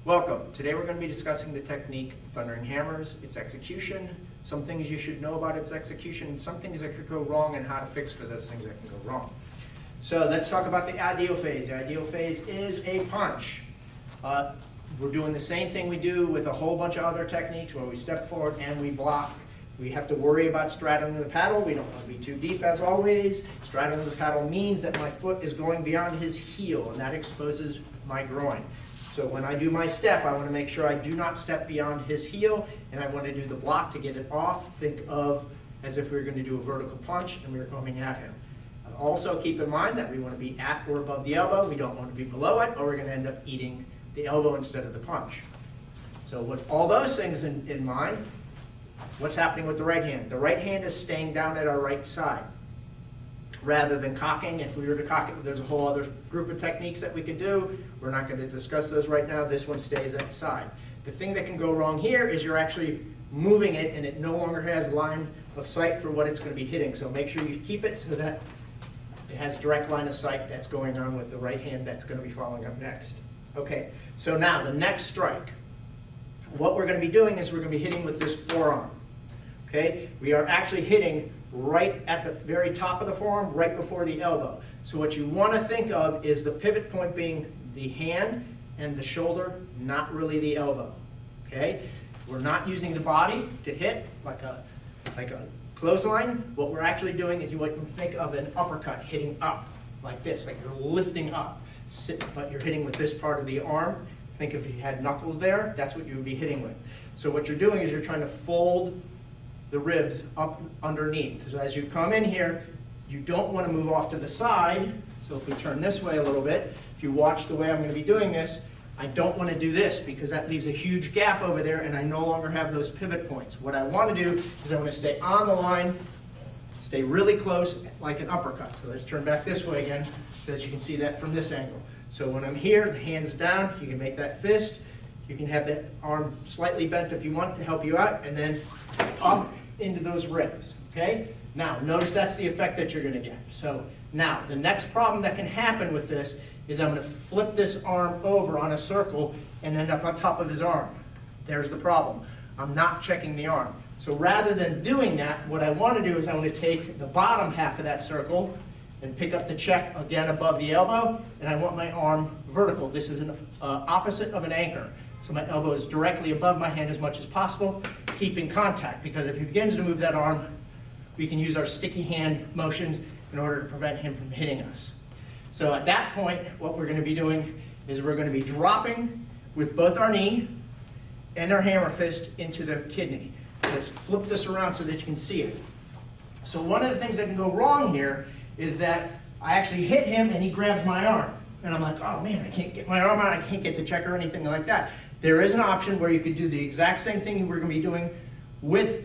Welcome. Today we're going to be discussing the technique thundering hammers, its execution, some things you should know about its execution, some things that could go wrong, and how to fix for those things that can go wrong. So let's talk about the ideal phase. The ideal phase is a punch. We're doing the same thing we do with a whole bunch of other techniques where we step forward and we block. We have to worry about straddling the paddle. We don't want to be too deep as always. Straddling the paddle means that my foot is going beyond his heel, and that exposes my groin. So when I do my step, I want to make sure I do not step beyond his heel, and I want to do the block to get it off. Think of as if we were going to do a vertical punch and we were coming at him. Also keep in mind that we want to be at or above the elbow. We don't want to be below it, or we're going to end up eating the elbow instead of the punch. So with all those things in mind, what's happening with the right hand? The right hand is staying down at our right side. Rather than cocking, if we were to cock it, there's a whole other group of techniques that we could do. We're not going to discuss those right now. This one stays at the side. The thing that can go wrong here is you're actually moving it and it no longer has line of sight for what it's going to be hitting. So make sure you keep it so that it has direct line of sight that's going on with the right hand that's going to be following up next. Okay, so now the next strike. What we're going to be doing is we're going to be hitting with this forearm. Okay, we are actually hitting right at the very top of the forearm, right before the elbow. So what you want to think of is the pivot point being the hand and the shoulder, not really the elbow. Okay, we're not using the body to hit like a clothesline. What we're actually doing is you can think of an uppercut hitting up like this, like you're lifting up, but you're hitting with this part of the arm. Think if you had knuckles there, that's what you would be hitting with. So what you're doing is you're trying to fold the ribs up underneath. So as you come in here, you don't want to move off to the side. So if we turn this way a little bit, if you watch the way I'm going to be doing this, I don't want to do this because that leaves a huge gap over there and I no longer have those pivot points. What I want to do is I want to stay on the line, stay really close like an uppercut. So let's turn back this way again so that you can see that from this angle. So when I'm here, the hand's down, you can make that fist. You can have the arm slightly bent if you want to help you out, and then up into those ribs, okay? Now, notice that's the effect that you're gonna get. So now, the next problem that can happen with this is I'm gonna flip this arm over on a circle and end up on top of his arm. There's the problem. I'm not checking the arm. So rather than doing that, what I wanna do is I wanna take the bottom half of that circle and pick up the check again above the elbow, and I want my arm vertical. This is an opposite of an anchor. So my elbow is directly above my hand as much as possible, keeping contact, because if he begins to move that arm, we can use our sticky hand motions in order to prevent him from hitting us. So at that point, what we're going to be doing is we're going to be dropping with both our knee and our hammer fist into the kidney. Let's flip this around so that you can see it. So one of the things that can go wrong here is that I actually hit him and he grabs my arm. And I'm like, oh man, I can't get my arm out, I can't get the check or anything like that. There is an option where you could do the exact same thing we're going to be doing with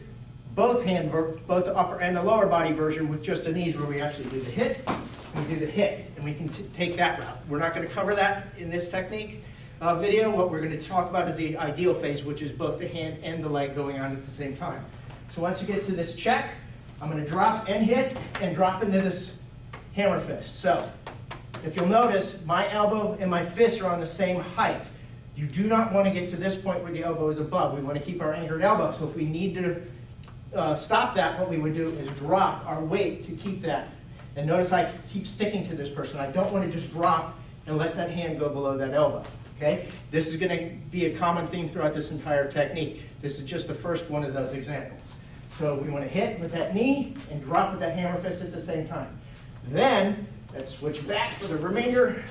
both the upper and the lower body version with just the knees, where we actually do the hit and we do the hit, and we can take that route. We're not going to cover that in this technique video. What we're going to talk about is the ideal phase, which is both the hand and the leg going on at the same time. So once you get to this check, I'm going to drop and hit and drop into this hammer fist. So if you'll notice, my elbow and my fist are on the same height. You do not want to get to this point where the elbow is above. We want to keep our anchored elbow. So if we need to stop that, what we would do is drop our weight to keep that. And notice I keep sticking to this person. I don't want to just drop and let that hand go below that elbow. Okay? This is going to be a common theme throughout this entire technique. This is just the first one of those examples. So we want to hit with that knee and drop with that hammer fist at the same time. Then let's switch back for the remainder.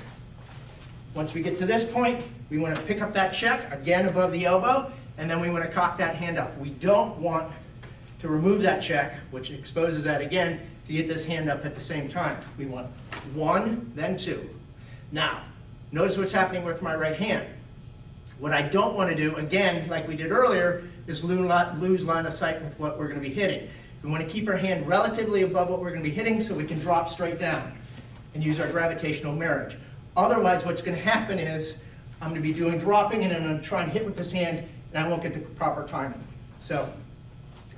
Once we get to this point, we want to pick up that check, again above the elbow, and then we want to cock that hand up. We don't want to remove that check, which exposes that again, to get this hand up at the same time. We want one, then two. Now, notice what's happening with my right hand. What I don't want to do, again, like we did earlier, is lose line of sight with what we're going to be hitting. We want to keep our hand relatively above what we're going to be hitting so we can drop straight down and use our gravitational marriage. Otherwise, what's going to happen is I'm going to be doing dropping and then I'm going to try and hit with this hand and I won't get the proper timing. So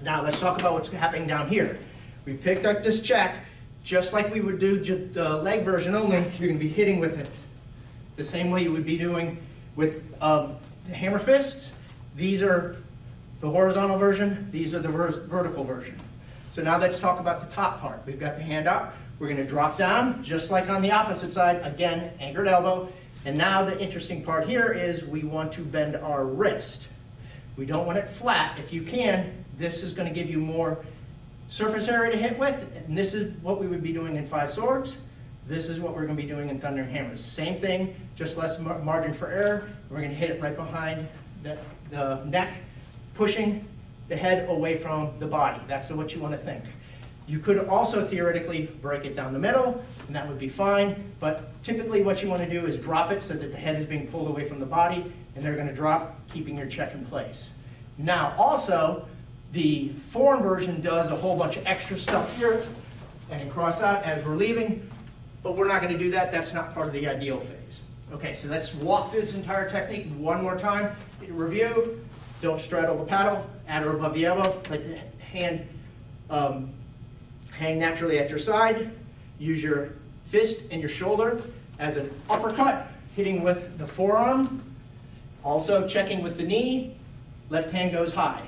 now let's talk about what's happening down here. We picked up this check just like we would do just the leg version only. You're going to be hitting with it the same way you would be doing with the hammer fists. These are the horizontal version. These are the vertical version. So now let's talk about the top part. We've got the hand up. We're going to drop down, just like on the opposite side. Again, anchored elbow. And now the interesting part here is we want to bend our wrist. We don't want it flat. If you can, this is going to give you more surface area to hit with. And this is what we would be doing in 5 swords. This is what we're going to be doing in Thundering Hammers. Same thing, just less margin for error. We're going to hit it right behind the neck, pushing the head away from the body. That's what you want to think. You could also theoretically break it down the middle, and that would be fine, but typically what you want to do is drop it so that the head is being pulled away from the body, and they're going to drop, keeping your check in place. Now, also, the forearm version does a whole bunch of extra stuff here, and cross out as we're leaving, but we're not going to do that. That's not part of the ideal phase. Okay, so let's walk this entire technique one more time. In review, don't straddle the paddle, at or above the elbow, let the hand hang naturally at your side. Use your fist and your shoulder as an uppercut, hitting with the forearm. Also checking with the knee. Left hand goes high.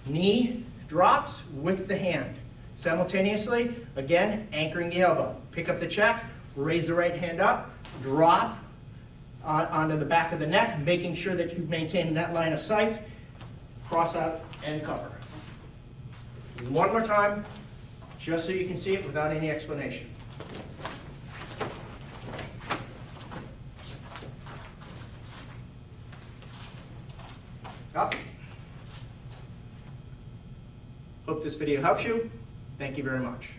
Knee drops with the hand. Simultaneously, again, anchoring the elbow. Pick up the check, raise the right hand up, drop onto the back of the neck, making sure that you maintain that line of sight. Cross out and cover. One more time, just so you can see it without any explanation. Up. Hope this video helps you. Thank you very much.